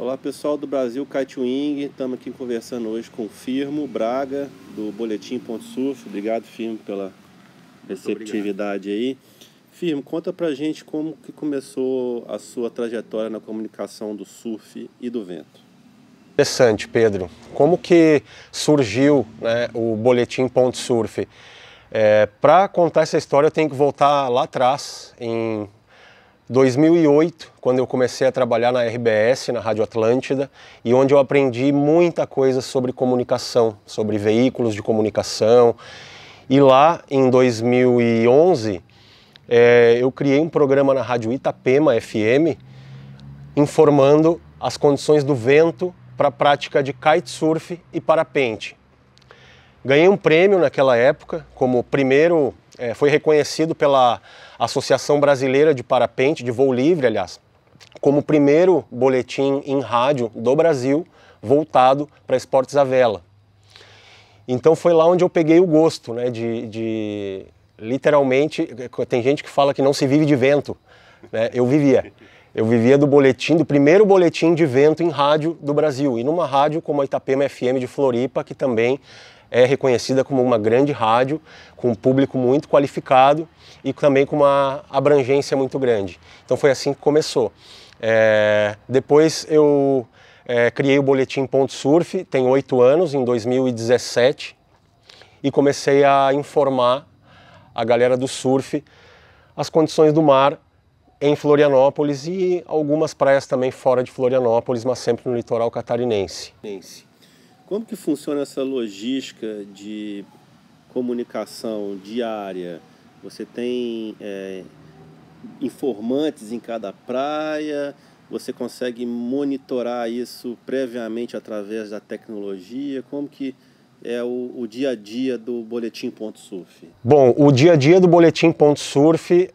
Olá pessoal do Brasil Kitewing, estamos aqui conversando hoje com o Firmo Braga do Boletim Ponto Surf. Obrigado, Firmo, pela receptividade aí. Firmo, conta pra gente como que começou a sua trajetória na comunicação do surf e do vento. Interessante, Pedro. Como que surgiu, né, o Boletim Ponto Surf? Para contar essa história eu tenho que voltar lá atrás, em 2008, quando eu comecei a trabalhar na RBS, na Rádio Atlântida, e onde eu aprendi muita coisa sobre comunicação, sobre veículos de comunicação. E lá em 2011, eu criei um programa na Rádio Itapema FM, informando as condições do vento para a prática de kitesurf e parapente. Ganhei um prêmio naquela época, como primeiro, foi reconhecido pela Associação Brasileira de Parapente, de voo livre, aliás, como o primeiro boletim em rádio do Brasil voltado para esportes à vela. Então foi lá onde eu peguei o gosto, né, literalmente, tem gente que fala que não se vive de vento, né? Eu vivia do boletim, do primeiro boletim de vento em rádio do Brasil, e numa rádio como a Itapema FM de Floripa, que também é reconhecida como uma grande rádio, com um público muito qualificado e também com uma abrangência muito grande. Então foi assim que começou. Depois eu criei o Boletim Ponto Surf, tem 8 anos, em 2017, e comecei a informar a galera do surf as condições do mar em Florianópolis e algumas praias também fora de Florianópolis, mas sempre no litoral catarinense. Como que funciona essa logística de comunicação diária? Você tem informantes em cada praia? Você consegue monitorar isso previamente através da tecnologia? Como que é o dia a dia do Boletim Ponto Surf? Bom, o dia a dia do Boletim Ponto Surf,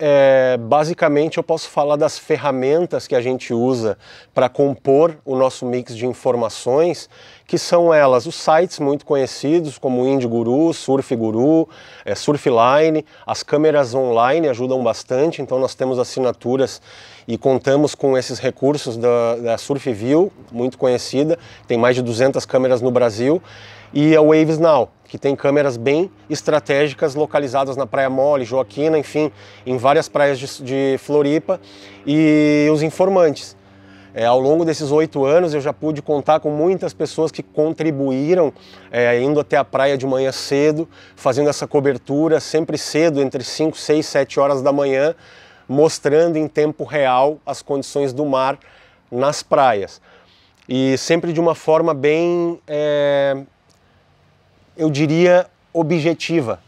basicamente eu posso falar das ferramentas que a gente usa para compor o nosso mix de informações, que são elas os sites muito conhecidos como IndiGuru, SurfGuru, Surfline, as câmeras online ajudam bastante, então nós temos assinaturas e contamos com esses recursos da SurfView, muito conhecida, tem mais de 200 câmeras no Brasil, e a Waves Now, que tem câmeras bem estratégicas localizadas na Praia Mole, Joaquina, enfim, em várias praias de Floripa, e os informantes. Ao longo desses 8 anos eu já pude contar com muitas pessoas que contribuíram, indo até a praia de manhã cedo, fazendo essa cobertura sempre cedo, entre 5, 6, 7 horas da manhã, mostrando em tempo real as condições do mar nas praias. E sempre de uma forma bem, eu diria, objetiva,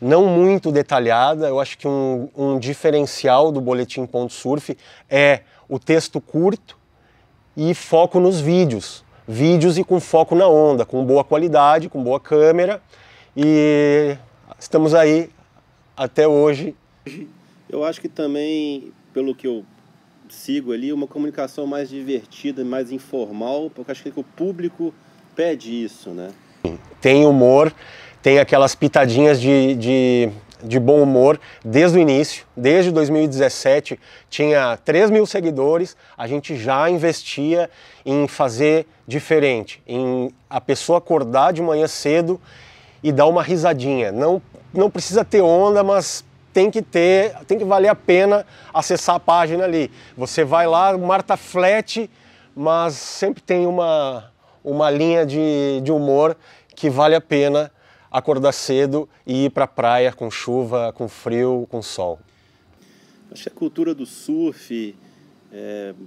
não muito detalhada. Eu acho que um diferencial do Boletim Ponto Surf é o texto curto e foco nos vídeos e com foco na onda, com boa qualidade, com boa câmera, e estamos aí até hoje. Eu acho que também, pelo que eu sigo ali, uma comunicação mais divertida, mais informal, porque acho que o público pede isso, né? Tem humor, tem aquelas pitadinhas de bom humor desde o início. Desde 2017 tinha 3.000 seguidores, a gente já investia em fazer diferente, em a pessoa acordar de manhã cedo e dar uma risadinha. Não precisa ter onda, mas tem que valer a pena acessar a página ali. Você vai lá, o mar tá flat, mas sempre tem uma linha de humor que vale a pena acordar cedo e ir para a praia com chuva, com frio, com sol. Acho que a cultura do surf,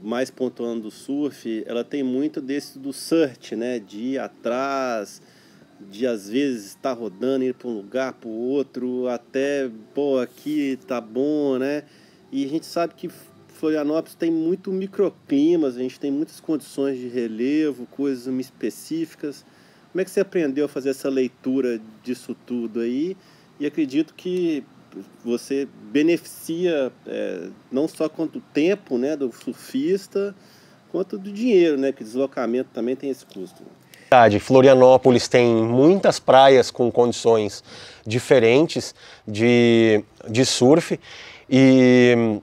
mais pontuando do surf, ela tem muito do search, né? De ir atrás, de às vezes estar rodando, ir para um lugar, para o outro, até, pô, aqui tá bom, né? E a gente sabe que Florianópolis tem muito microclimas, a gente tem muitas condições de relevo, coisas específicas. Como é que você aprendeu a fazer essa leitura disso tudo aí? E acredito que você beneficia não só quanto o tempo, né, do surfista, quanto do dinheiro, né? Que deslocamento também tem esse custo. Florianópolis tem muitas praias com condições diferentes de surf, e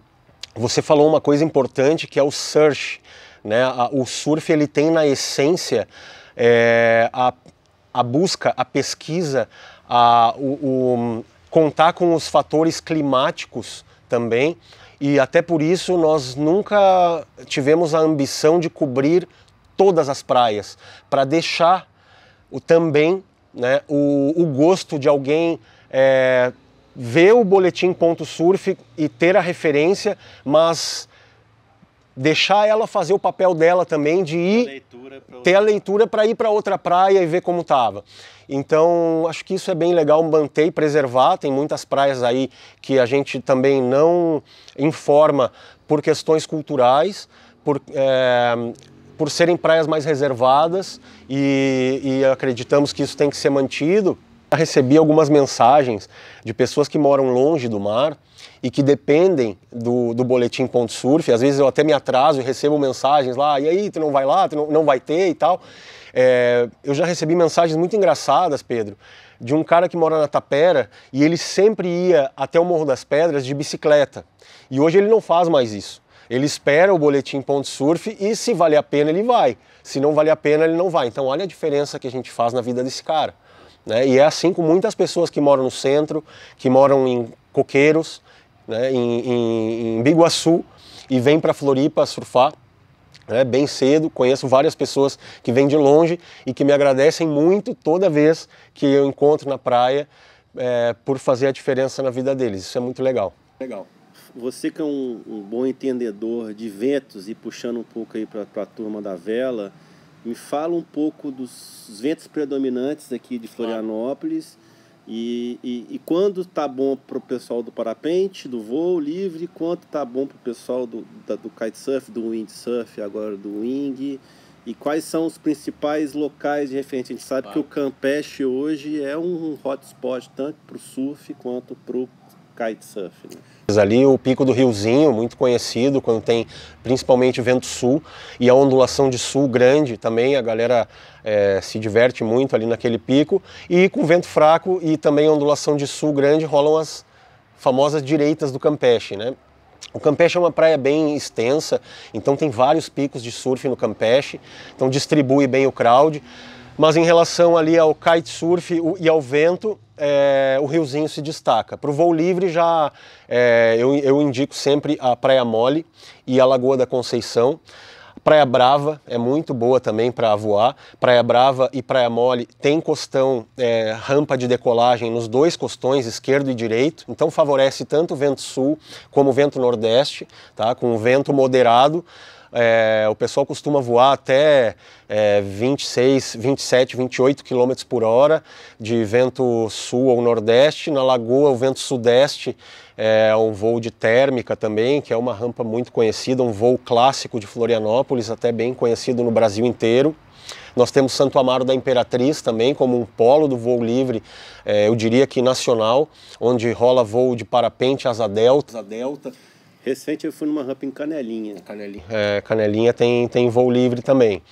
você falou uma coisa importante que é o search. né? O surf ele tem na essência a busca, a pesquisa, contar com os fatores climáticos também, e até por isso nós nunca tivemos a ambição de cobrir todas as praias, para deixar também, né, o gosto de alguém ver o boletim.surf e ter a referência, mas deixar ela fazer o papel dela também de ir ter a leitura para ir para outra praia e ver como estava. Então, acho que isso é bem legal manter e preservar. Tem muitas praias aí que a gente também não informa por questões culturais, por serem praias mais reservadas, e acreditamos que isso tem que ser mantido. Eu recebi algumas mensagens de pessoas que moram longe do mar e que dependem do boletim.surf. Às vezes eu até me atraso e recebo mensagens lá, e aí, tu não vai lá, tu não vai ter e tal. Eu já recebi mensagens muito engraçadas, Pedro, de um cara que mora na Tapera e ele sempre ia até o Morro das Pedras de bicicleta. E hoje ele não faz mais isso. Ele espera o boletim.surf e se valer a pena ele vai. Se não valer a pena ele não vai. Então olha a diferença que a gente faz na vida desse cara, né? E é assim com muitas pessoas que moram no centro, que moram em Coqueiros, né, em Biguaçu, e vêm para Floripa surfar, né, bem cedo. Conheço várias pessoas que vêm de longe e que me agradecem muito toda vez que eu encontro na praia, por fazer a diferença na vida deles. Isso é muito legal. Você que é um bom entendedor de ventos, e puxando um pouco aí para a turma da vela, me fala um pouco dos ventos predominantes aqui de Florianópolis, e quando tá bom para o pessoal do parapente, do voo livre, quanto tá bom para o pessoal do kitesurf, do windsurf, agora do wing, e quais são os principais locais de referência. A gente sabe que o Campeche hoje é um hotspot tanto para o surf quanto para o kitesurf, né? Ali o Pico do Riozinho, muito conhecido, quando tem principalmente vento sul, e a ondulação de sul grande também, a galera se diverte muito ali naquele pico, e com vento fraco e também a ondulação de sul grande rolam as famosas direitas do Campeche, né? O Campeche é uma praia bem extensa, então tem vários picos de surf no Campeche, então distribui bem o crowd. Mas em relação ali ao kitesurf e ao vento, o Riozinho se destaca. Para o voo livre já eu indico sempre a Praia Mole e a Lagoa da Conceição. Praia Brava é muito boa também para voar. Praia Brava e Praia Mole tem costão, rampa de decolagem nos dois costões, esquerdo e direito. Então favorece tanto o vento sul como o vento nordeste, tá? Com vento moderado. O pessoal costuma voar até 26, 27, 28 km por hora de vento sul ou nordeste. Na Lagoa, o vento sudeste é um voo de térmica também, que é uma rampa muito conhecida, um voo clássico de Florianópolis, até bem conhecido no Brasil inteiro. Nós temos Santo Amaro da Imperatriz também como um polo do voo livre, eu diria que nacional, onde rola voo de parapente, asa delta. Recente eu fui numa rampa em Canelinha. Canelinha tem voo livre também.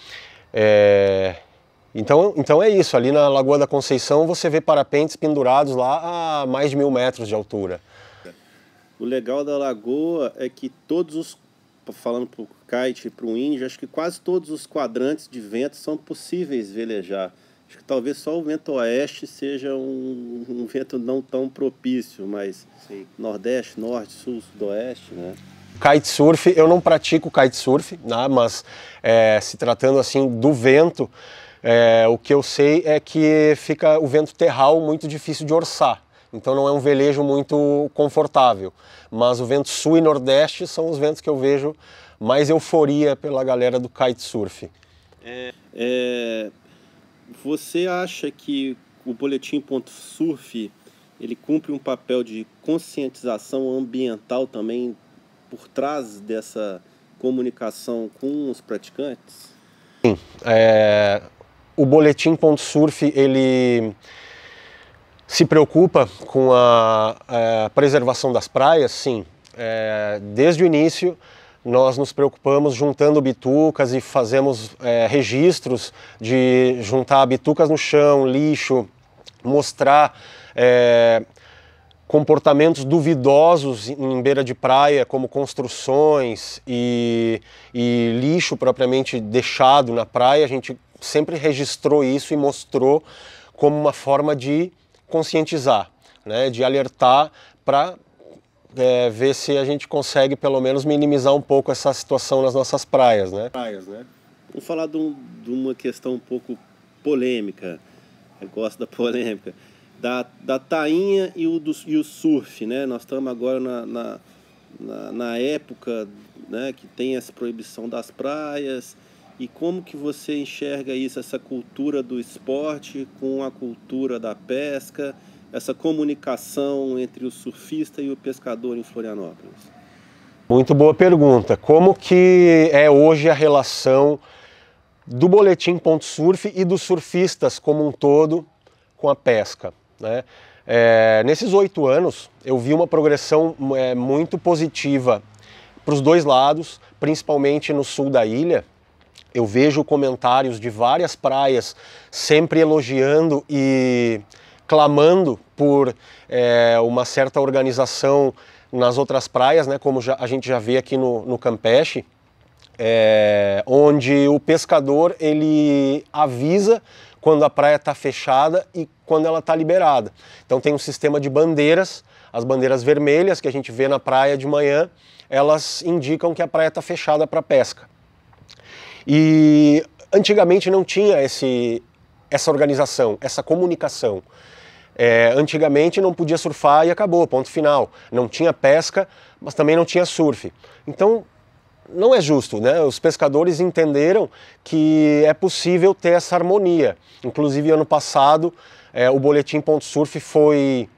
Então é isso, ali na Lagoa da Conceição você vê parapentes pendurados lá a mais de 1000 metros de altura. O legal da Lagoa é que falando para o kite e para o índio, acho que quase todos os quadrantes de vento são possíveis velejar. Acho que talvez só o vento oeste seja um vento não tão propício, mas sim, nordeste, norte, sul, sudoeste, né? Kitesurf, eu não pratico kitesurf, né, mas se tratando assim do vento, o que eu sei é que fica o vento terral muito difícil de orçar. Então não é um velejo muito confortável. Mas o vento sul e nordeste são os ventos que eu vejo mais euforia pela galera do kitesurf. Você acha que o boletim.surf ele cumpre um papel de conscientização ambiental também por trás dessa comunicação com os praticantes? Sim, o boletim.surf ele se preocupa com a preservação das praias, sim. Desde o início nós nos preocupamos juntando bitucas e fazemos registros de juntar bitucas no chão, lixo, mostrar comportamentos duvidosos em beira de praia, como construções e lixo propriamente deixado na praia, a gente sempre registrou isso e mostrou como uma forma de conscientizar, né, de alertar para ver se a gente consegue pelo menos minimizar um pouco essa situação nas nossas praias, né? Vamos falar de uma questão um pouco polêmica, eu gosto da polêmica, da tainha e o surf, né? Nós estamos agora na época, né, que tem essa proibição das praias, e como que você enxerga isso, essa cultura do esporte com a cultura da pesca, essa comunicação entre o surfista e o pescador em Florianópolis? Muito boa pergunta. Como que é hoje a relação do Boletim Ponto Surf e dos surfistas como um todo com a pesca, né? Nesses 8 anos eu vi uma progressão muito positiva para os dois lados, principalmente no sul da ilha. Eu vejo comentários de várias praias sempre elogiando e clamando por uma certa organização nas outras praias, né, como a gente já vê aqui no Campeche, onde o pescador ele avisa quando a praia está fechada e quando ela está liberada. Então tem um sistema de bandeiras, as bandeiras vermelhas que a gente vê na praia de manhã, elas indicam que a praia está fechada para pesca. E antigamente não tinha essa organização, essa comunicação. Antigamente não podia surfar e acabou, ponto final. Não tinha pesca, mas também não tinha surf. Então não é justo, né? Os pescadores entenderam que é possível ter essa harmonia. Inclusive ano passado o Boletim Ponto Surf foi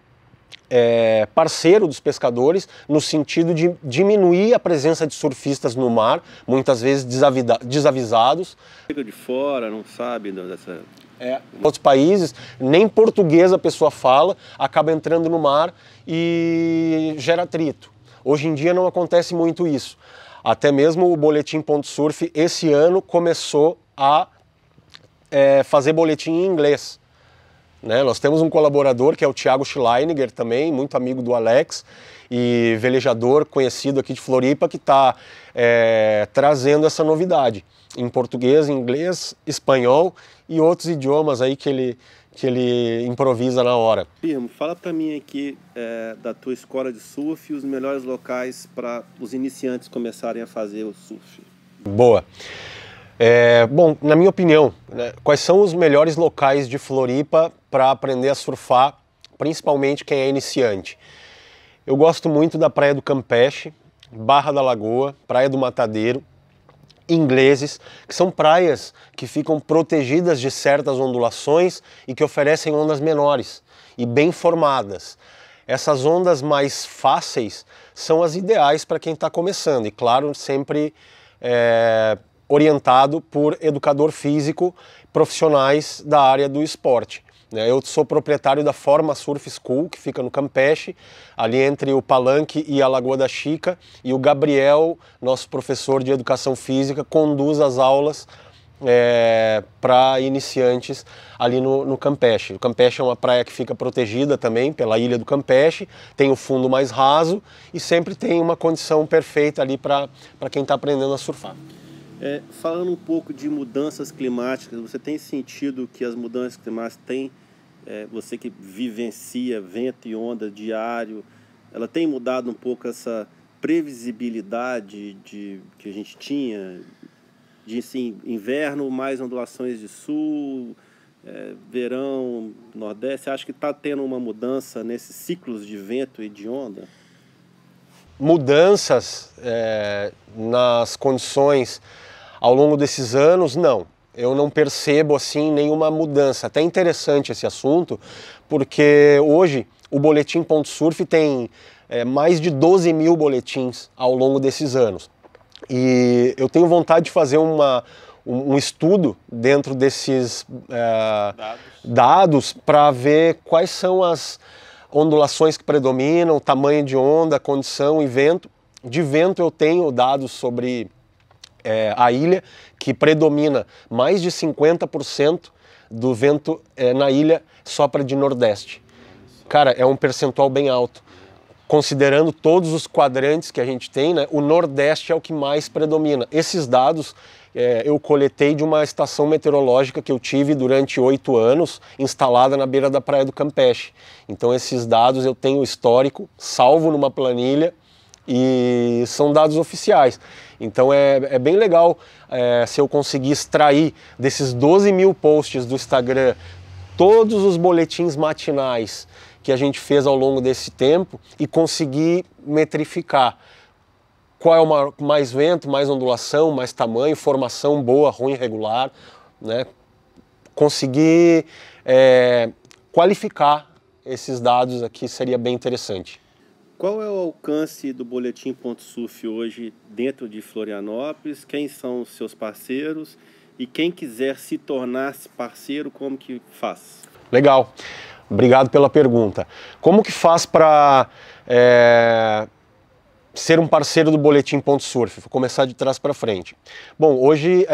parceiro dos pescadores no sentido de diminuir a presença de surfistas no mar, muitas vezes desavisados. Chega de fora, não sabe dessa... Em outros países, nem português a pessoa fala, acaba entrando no mar e gera atrito. Hoje em dia não acontece muito isso. Até mesmo o Boletim Ponto Surf esse ano começou a fazer boletim em inglês, né? Nós temos um colaborador que é o Thiago Schleiniger também, muito amigo do Alex e velejador conhecido aqui de Floripa, que está trazendo essa novidade em português, inglês, espanhol e outros idiomas aí que ele improvisa na hora. Firmo, fala para mim aqui da tua escola de surf e os melhores locais para os iniciantes começarem a fazer o surf. Boa. Bom, na minha opinião, né, quais são os melhores locais de Floripa para aprender a surfar, principalmente quem é iniciante? Eu gosto muito da Praia do Campeche, Barra da Lagoa, Praia do Matadeiro, Ingleses, que são praias que ficam protegidas de certas ondulações e que oferecem ondas menores e bem formadas. Essas ondas mais fáceis são as ideais para quem está começando e, claro, sempre orientado por educador físico, profissionais da área do esporte. Eu sou proprietário da Forma Surf School, que fica no Campeche, ali entre o Palanque e a Lagoa da Chica, e o Gabriel, nosso professor de educação física, conduz as aulas para iniciantes ali no Campeche. O Campeche é uma praia que fica protegida também pela ilha do Campeche, tem o fundo mais raso e sempre tem uma condição perfeita ali para quem está aprendendo a surfar. Falando um pouco de mudanças climáticas, você tem sentido que as mudanças climáticas têm, você que vivencia vento e onda diário, ela tem mudado um pouco essa previsibilidade que a gente tinha, de assim, inverno, mais ondulações de sul, verão, nordeste? Você acha que está tendo uma mudança nesses ciclos de vento e de onda? Mudanças nas condições ao longo desses anos, não. Eu não percebo assim nenhuma mudança. Até interessante esse assunto, porque hoje o Boletim Ponto Surf tem mais de 12 mil boletins ao longo desses anos. E eu tenho vontade de fazer um estudo dentro desses dados para ver quais são as ondulações que predominam, tamanho de onda, condição e vento. De vento eu tenho dados sobre a ilha, que predomina mais de 50% do vento na ilha sopra de nordeste. Cara, é um percentual bem alto. Considerando todos os quadrantes que a gente tem, né, o Nordeste é o que mais predomina. Esses dados eu coletei de uma estação meteorológica que eu tive durante 8 anos, instalada na beira da Praia do Campeche. Então esses dados eu tenho histórico, salvo numa planilha, e são dados oficiais. Então é bem legal se eu conseguir extrair desses 12 mil posts do Instagram todos os boletins matinais que a gente fez ao longo desse tempo e conseguir metrificar qual é o mais vento, mais ondulação, mais tamanho, formação boa, ruim, regular, né? Conseguir qualificar esses dados aqui seria bem interessante. Qual é o alcance do Boletim.surf hoje dentro de Florianópolis? Quem são os seus parceiros? E quem quiser se tornar parceiro, como que faz? Legal, obrigado pela pergunta. Como que faz para ser um parceiro do Boletim.surf? Vou começar de trás para frente. Bom, hoje,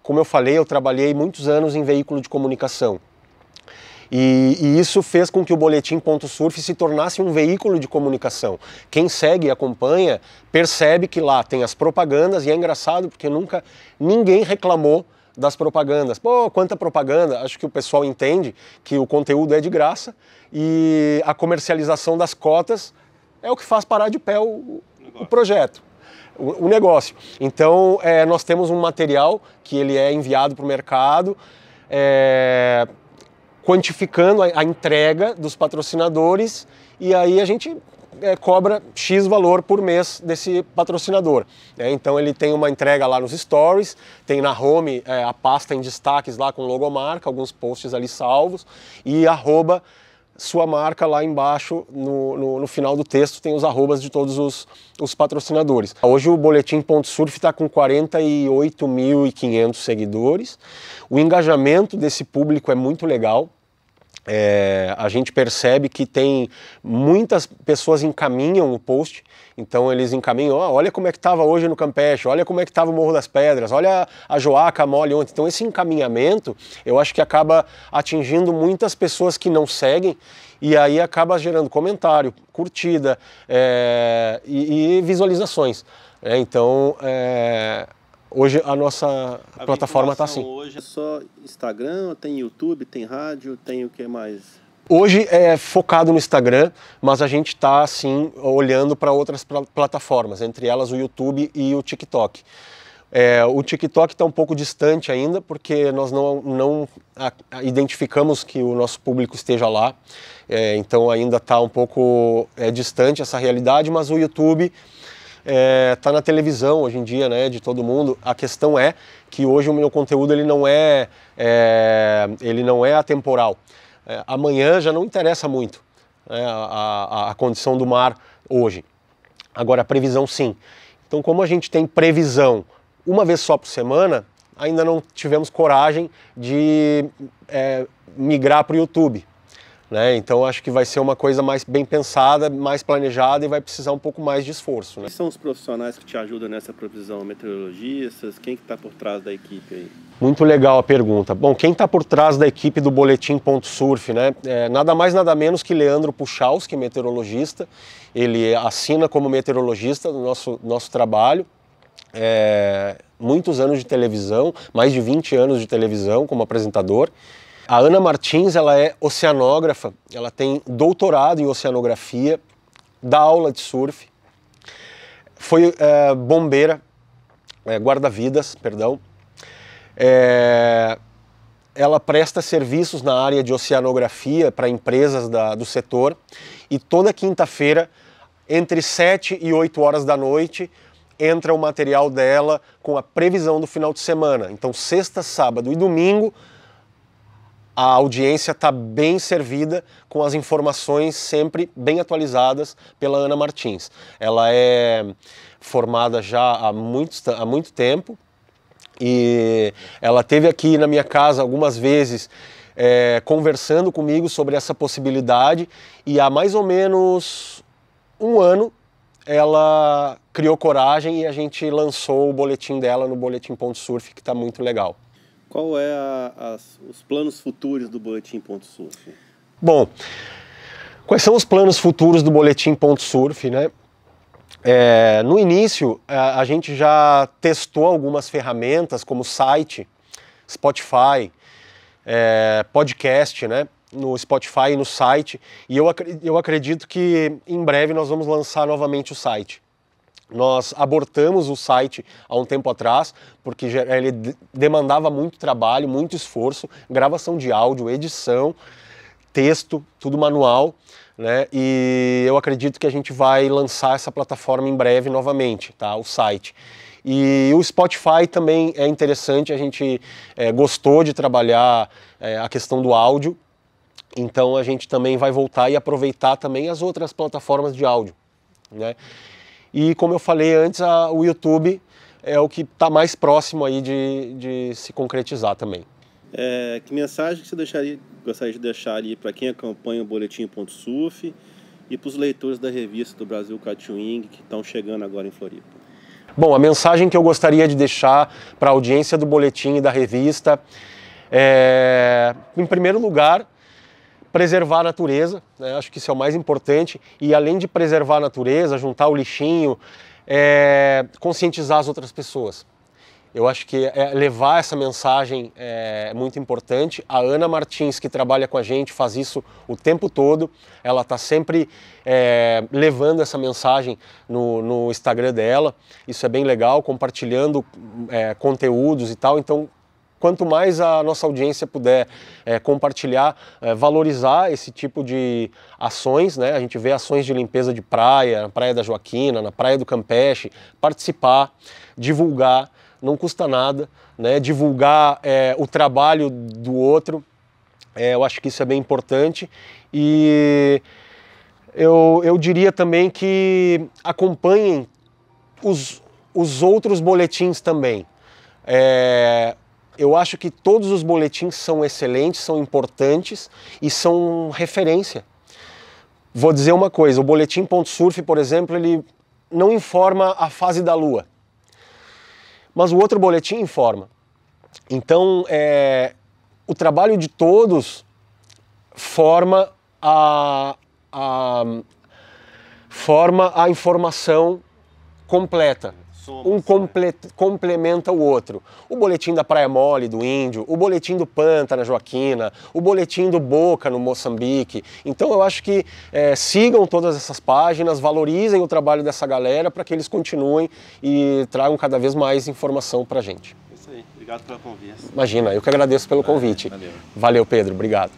como eu falei, eu trabalhei muitos anos em veículo de comunicação. E isso fez com que o Boletim.surf se tornasse um veículo de comunicação. Quem segue e acompanha percebe que lá tem as propagandas, e é engraçado porque nunca ninguém reclamou das propagandas. Pô, quanta propaganda! Acho que o pessoal entende que o conteúdo é de graça e a comercialização das cotas é o que faz parar de pé o projeto, o negócio. Então, nós temos um material que ele é enviado para o mercado, quantificando a entrega dos patrocinadores, e aí a gente cobra X valor por mês desse patrocinador. Então ele tem uma entrega lá nos stories, tem na home a pasta em destaques lá com logomarca, alguns posts ali salvos, e arroba sua marca lá embaixo, no final do texto tem os arrobas de todos os patrocinadores. Hoje o Boletim.surf está com 48.500 seguidores, o engajamento desse público é muito legal. A gente percebe que tem muitas pessoas encaminham o post, então eles encaminham, olha como é que estava hoje no Campeche, olha como é que estava o Morro das Pedras, olha a Joaca mole ontem. Então esse encaminhamento, eu acho que acaba atingindo muitas pessoas que não seguem, e aí acaba gerando comentário, curtida e visualizações. Então, hoje a nossa plataforma está assim. Hoje é só Instagram, tem YouTube, tem rádio, tem o que mais? Hoje é focado no Instagram, mas a gente está assim olhando para outras plataformas, entre elas o YouTube e o TikTok. O TikTok está um pouco distante ainda, porque nós não identificamos que o nosso público esteja lá, então ainda está um pouco distante essa realidade, mas o YouTube tá na televisão hoje em dia, né, de todo mundo. A questão é que hoje o meu conteúdo ele não é atemporal. Amanhã já não interessa muito, né, a condição do mar hoje. Agora a previsão sim. Então como a gente tem previsão uma vez só por semana, ainda não tivemos coragem de migrar para o YouTube. Então acho que vai ser uma coisa mais bem pensada, mais planejada, e vai precisar um pouco mais de esforço. Quem são os profissionais que te ajudam nessa previsão? Meteorologistas? Quem que está por trás da equipe aí? Muito legal a pergunta. Bom, quem está por trás da equipe do Boletim.surf, né? Nada mais nada menos que Leandro Puchalski, meteorologista. Ele assina como meteorologista no nosso trabalho. Muitos anos de televisão, mais de 20 anos de televisão como apresentador. A Ana Martins, ela é oceanógrafa, ela tem doutorado em oceanografia, dá aula de surf, foi bombeira, guarda-vidas, perdão. Ela presta serviços na área de oceanografia para empresas do setor, e toda quinta-feira, entre 7 e 8 horas da noite, entra o material dela com a previsão do final de semana. Então, sexta, sábado e domingo, a audiência está bem servida, com as informações sempre bem atualizadas pela Ana Martins. Ela é formada já há muito tempo, e ela esteve aqui na minha casa algumas vezes conversando comigo sobre essa possibilidade, e há mais ou menos um ano ela criou coragem e a gente lançou o boletim dela no Boletim.surf, que está muito legal. Qual é os planos futuros do Boletim.surf? Bom, Quais são os planos futuros do Boletim.surf, né? No início, a gente já testou algumas ferramentas como site, Spotify, podcast, né? No Spotify e no site, e eu acredito que em breve nós vamos lançar novamente o site. Nós abortamos o site há um tempo atrás, porque ele demandava muito trabalho, muito esforço, gravação de áudio, edição, texto, tudo manual, né? E eu acredito que a gente vai lançar essa plataforma em breve novamente, tá? O site. E o Spotify também é interessante, a gente gostou de trabalhar a questão do áudio, então a gente também vai voltar e aproveitar também as outras plataformas de áudio, né? E como eu falei antes, o YouTube é o que está mais próximo aí de se concretizar também. Que mensagem que você gostaria de deixar ali para quem acompanha o Boletim.surf e para os leitores da revista do Brasil Kitesurfing que estão chegando agora em Floripa? Bom, a mensagem que eu gostaria de deixar para a audiência do Boletim e da revista em primeiro lugar, preservar a natureza, né? Acho que isso é o mais importante, e além de preservar a natureza, juntar o lixinho, conscientizar as outras pessoas. Eu acho que levar essa mensagem é muito importante. A Ana Martins, que trabalha com a gente, faz isso o tempo todo. Ela está sempre levando essa mensagem no Instagram dela. Isso é bem legal, compartilhando conteúdos e tal. Então, quanto mais a nossa audiência puder compartilhar, valorizar esse tipo de ações, né? A gente vê ações de limpeza de praia, na Praia da Joaquina, na Praia do Campeche, participar, divulgar, não custa nada, né? Divulgar o trabalho do outro, eu acho que isso é bem importante. E eu diria também que acompanhem os outros boletins também. Eu acho que todos os boletins são excelentes, são importantes e são referência. Vou dizer uma coisa, o Boletim.surf, por exemplo, ele não informa a fase da Lua, mas o outro boletim informa. Então, o trabalho de todos forma a informação completa. Um complementa o outro. O boletim da Praia Mole, do Índio, o boletim do Panta, na Joaquina, o boletim do Boca, no Moçambique. Então eu acho que sigam todas essas páginas, valorizem o trabalho dessa galera para que eles continuem e tragam cada vez mais informação para a gente. Isso aí. Obrigado pela conversa. Imagina, eu que agradeço pelo convite. Valeu. Valeu, Pedro. Obrigado.